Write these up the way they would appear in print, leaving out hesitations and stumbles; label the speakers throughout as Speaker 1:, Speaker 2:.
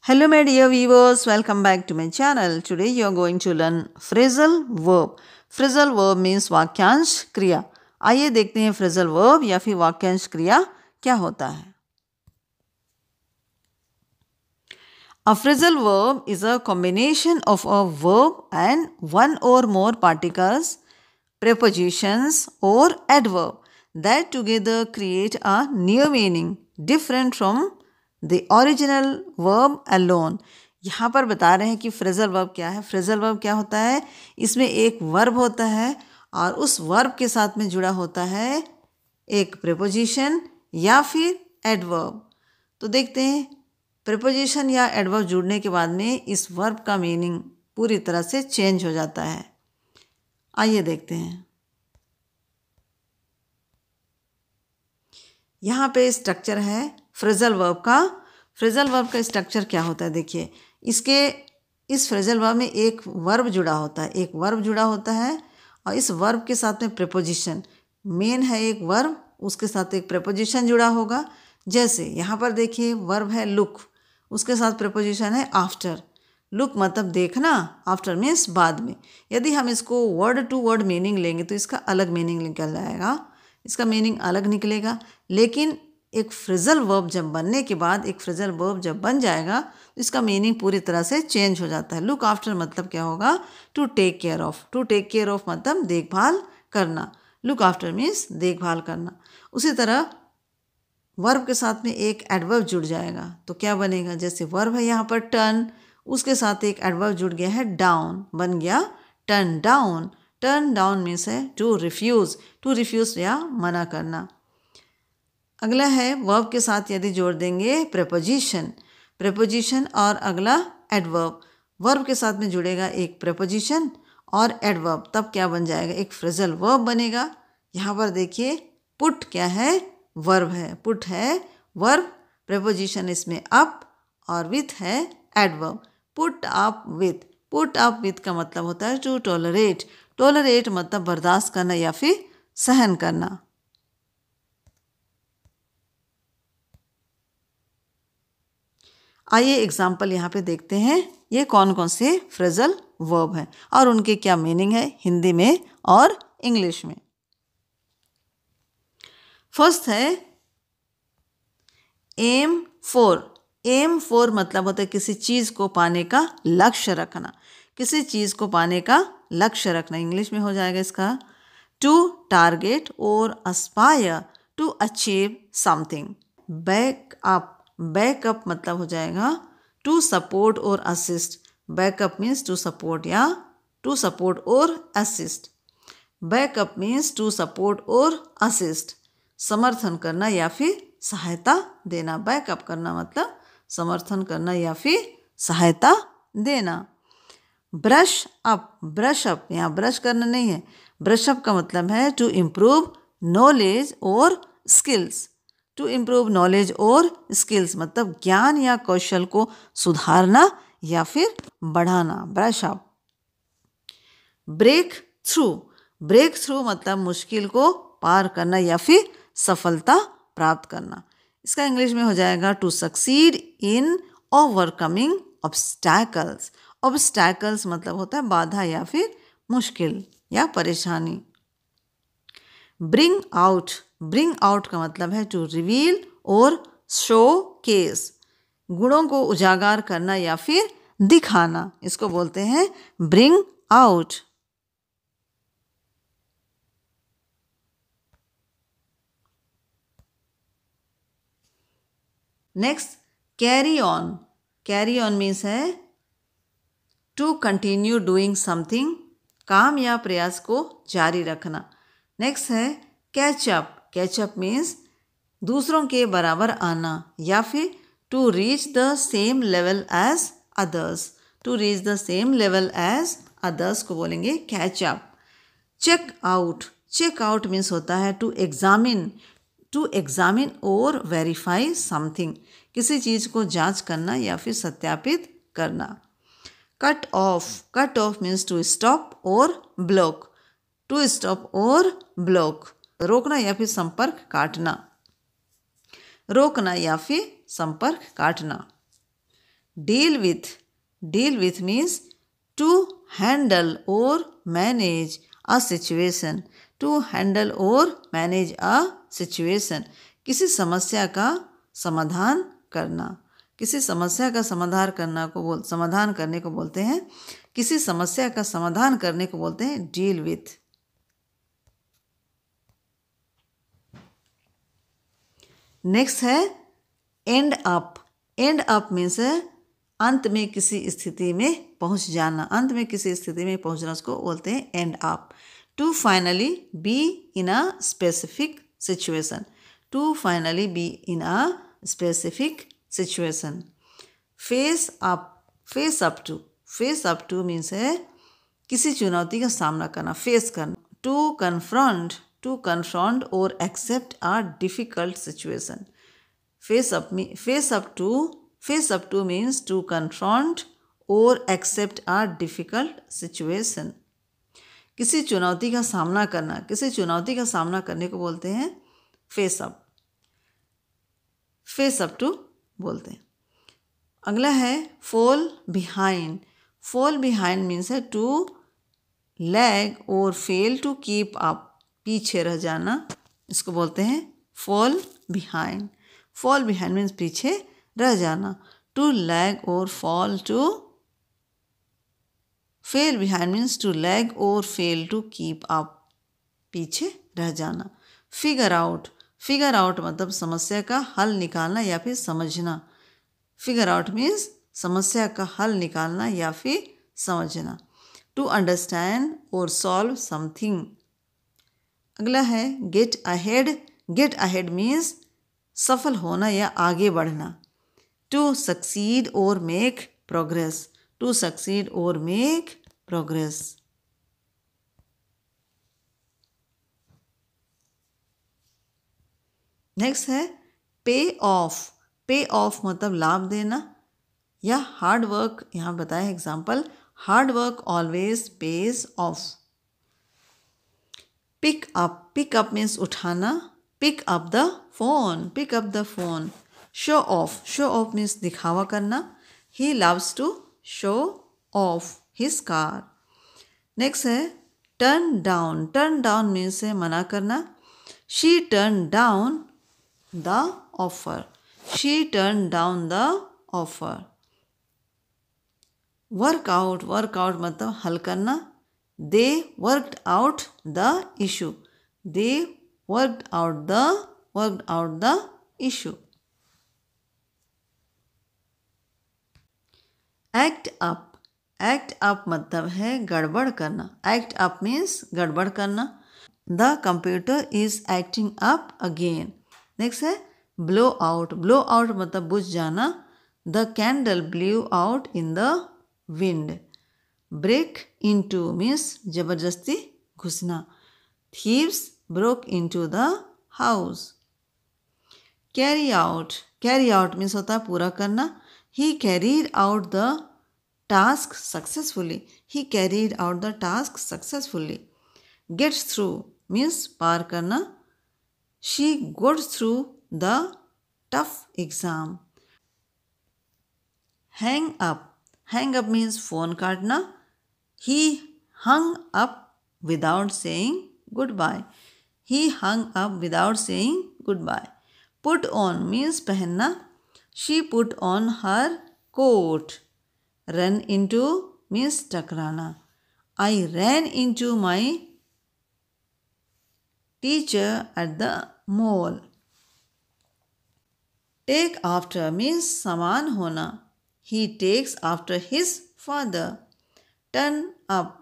Speaker 1: Hello my dear viewers, welcome back to my channel. Today you are going to learn phrasal verb. Phrasal verb means वाक्यांश क्रिया. आइए देखते हैं phrasal verb या फिर वाक्यांश क्रिया क्या होता है. A phrasal verb is a combination of a verb and one or more particles, prepositions or adverb that together create a new meaning different from the original verb alone. यहाँ पर बता रहे हैं कि फ्रेजल वर्ब क्या है. Phrasal verb क्या होता है? इसमें एक वर्ब होता है और उस वर्ब के साथ में जुड़ा होता है एक प्रेपोजिशन या फिर एडवर्ब. तो देखते हैं प्रेपोजिशन या एडवर्ब जुड़ने के बाद में इस वर्ब का मीनिंग पूरी तरह से चेंज हो जाता है. आइए देखते हैं. यहाँ पे स्ट्रक्चर है फ्रेजल वर्ब का. फ्रेजल वर्ब का स्ट्रक्चर क्या होता है देखिए. इस फ्रेजल वर्ब में एक वर्ब जुड़ा होता है. एक वर्ब जुड़ा होता है और इस वर्ब के साथ में प्रेपोजिशन मेन है. एक वर्ब उसके साथ एक प्रेपोजिशन जुड़ा होगा. जैसे यहाँ पर देखिए वर्ब है लुक, उसके साथ प्रेपोजिशन है आफ्टर. लुक मतलब देखना, आफ्टर मीन्स बाद में. यदि हम इसको वर्ड टू वर्ड मीनिंग लेंगे तो इसका अलग मीनिंग निकल जाएगा, इसका मीनिंग अलग निकलेगा. लेकिन एक फ्रेजल वर्ब जब बनने के बाद, एक फ्रेजल वर्ब जब बन जाएगा तो इसका मीनिंग पूरी तरह से चेंज हो जाता है. लुक आफ्टर मतलब क्या होगा? To take care of. To take care of मतलब देखभाल करना. लुक आफ्टर मीन्स देखभाल करना. उसी तरह वर्ब के साथ में एक एडवर्ब जुड़ जाएगा तो क्या बनेगा? जैसे वर्ब है यहाँ पर टर्न, उसके साथ एक एडवर्ब जुड़ गया है डाउन, बन गया turn down. Turn down means है टू रिफ्यूज़. टू रिफ्यूज़ या मना करना. अगला है वर्ब के साथ यदि जोड़ देंगे प्रेपोजिशन. प्रेपोजिशन और अगला एडवर्ब. वर्ब के साथ में जुड़ेगा एक प्रेपोजिशन और एडवर्ब, तब क्या बन जाएगा? एक फ्रेजल वर्ब बनेगा. यहाँ पर देखिए पुट क्या है? वर्ब है. पुट है वर्ब, प्रेपोजिशन इसमें अप और विथ है adverb. Put up with. Put up with का मतलब होता है टू टॉलरेट. टॉलरेट मतलब बर्दाश्त करना या फिर सहन करना. आइए एग्जाम्पल यहाँ पे देखते हैं ये कौन कौन से फ्रेजल वर्ब हैं और उनके क्या मीनिंग है हिंदी में और इंग्लिश में. फर्स्ट है एम फॉर. एम फॉर मतलब होता है किसी चीज़ को पाने का लक्ष्य रखना. किसी चीज़ को पाने का लक्ष्य रखना. इंग्लिश में हो जाएगा इसका टू टारगेट और aspire to achieve something. Backup. Backup मतलब हो जाएगा टू सपोर्ट और assist. Backup means to support या टू सपोर्ट और assist. Backup means to support और असिस्ट. समर्थन करना या फिर सहायता देना. बैकअप करना मतलब समर्थन करना या फिर सहायता देना. Brush up. ब्रश अप यहाँ ब्रश करना नहीं है. ब्रश अप का मतलब है टू इम्प्रूव नॉलेज और स्किल्स. टू इम्प्रूव नॉलेज और स्किल्स मतलब ज्ञान या कौशल को सुधारना या फिर बढ़ाना. Brush up. Breakthrough. Breakthrough मतलब मुश्किल को पार करना या फिर सफलता प्राप्त करना. इसका इंग्लिश में हो जाएगा to succeed in overcoming obstacles. Obstacles मतलब होता है बाधा या फिर मुश्किल या परेशानी. Bring out. ब्रिंग आउट का मतलब है टू रिवील और शो केस. गुणों को उजागर करना या फिर दिखाना, इसको बोलते हैं bring out. Next carry on. Carry on means है टू कंटिन्यू डूइंग समथिंग. काम या प्रयास को जारी रखना. नेक्स्ट है कैचअप. कैचअप मीन्स दूसरों के बराबर आना या फिर to reach the same level as others. To reach the same level as others को बोलेंगे catch up. Check out. Check out means होता है टू एग्जामिन. टू एग्जामिन और वेरीफाई समथिंग. किसी चीज़ को जांच करना या फिर सत्यापित करना. Cut off. Cut off means to stop और ब्लॉक. टू स्टॉप और ब्लॉक रोकना या फिर संपर्क काटना. रोकना या फिर संपर्क काटना. Deal with means to handle or manage a situation. To handle or manage a situation. किसी समस्या का समाधान करना. किसी समस्या का समाधान करने को बोलते हैं. किसी समस्या का समाधान करने को बोलते हैं deal with. नेक्स्ट है and up. And up means है अंत में किसी स्थिति में पहुंच जाना. अंत में किसी स्थिति में पहुंचना उसको बोलते हैं end up. To finally be in a specific situation. To finally be in a specific situation. Face up. Face up to means है किसी चुनौती का सामना करना, फेस करना. टू confront or accept a difficult situation. Face up to means to confront or accept a difficult situation. किसी चुनौती का सामना करना, किसी चुनौती का सामना करने को बोलते हैं फेस अप टू बोलते हैं. अगला है fall behind. fall behind means है to lag or fail to keep up. पीछे रह जाना, इसको बोलते हैं fall behind. fall behind means पीछे रह जाना. to lag or fail behind means to lag or fail to keep up. पीछे रह जाना. figure out मतलब समस्या का हल निकालना या फिर समझना. figure out means समस्या का हल निकालना या फिर समझना. to understand or solve something. अगला है get ahead. Get ahead means सफल होना या आगे बढ़ना. टू सक्सीड और मेक प्रोग्रेस. टू सक्सीड और मेक प्रोग्रेस. नेक्स्ट है पे ऑफ. पे ऑफ मतलब लाभ देना या हार्ड वर्क. यहाँ बताया example, hard work always pays off. Pick up means उठाना. Pick up the phone. Show off means दिखावा करना. He loves to show off his car. Next है टर्न डाउन मीन्स है मना करना. She turn down the offer. Workout मतलब हल करना. They worked out the issue. Act up मतलब है गड़बड़ करना. Act up means गड़बड़ करना. The computer is acting up again. Next है blow out मतलब बुझ जाना. The candle blew out in the wind. break into means जबरदस्ती घुसना. thieves broke into the house. carry out means होता है पूरा करना. he carried out the task successfully. gets through means पार करना. she got through the tough exam. hang up means phone काटना. He hung up without saying goodbye. Put on means पहनना. She put on her coat. Run into means टकराना. I ran into my teacher at the mall. Take after means समान होना. He takes after his father. Turn up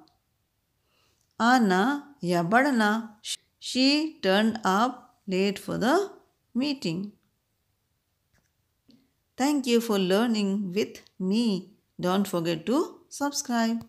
Speaker 1: आना या बढ़ना. She turned up late for the meeting. Thank you for learning with me. Don't forget to subscribe.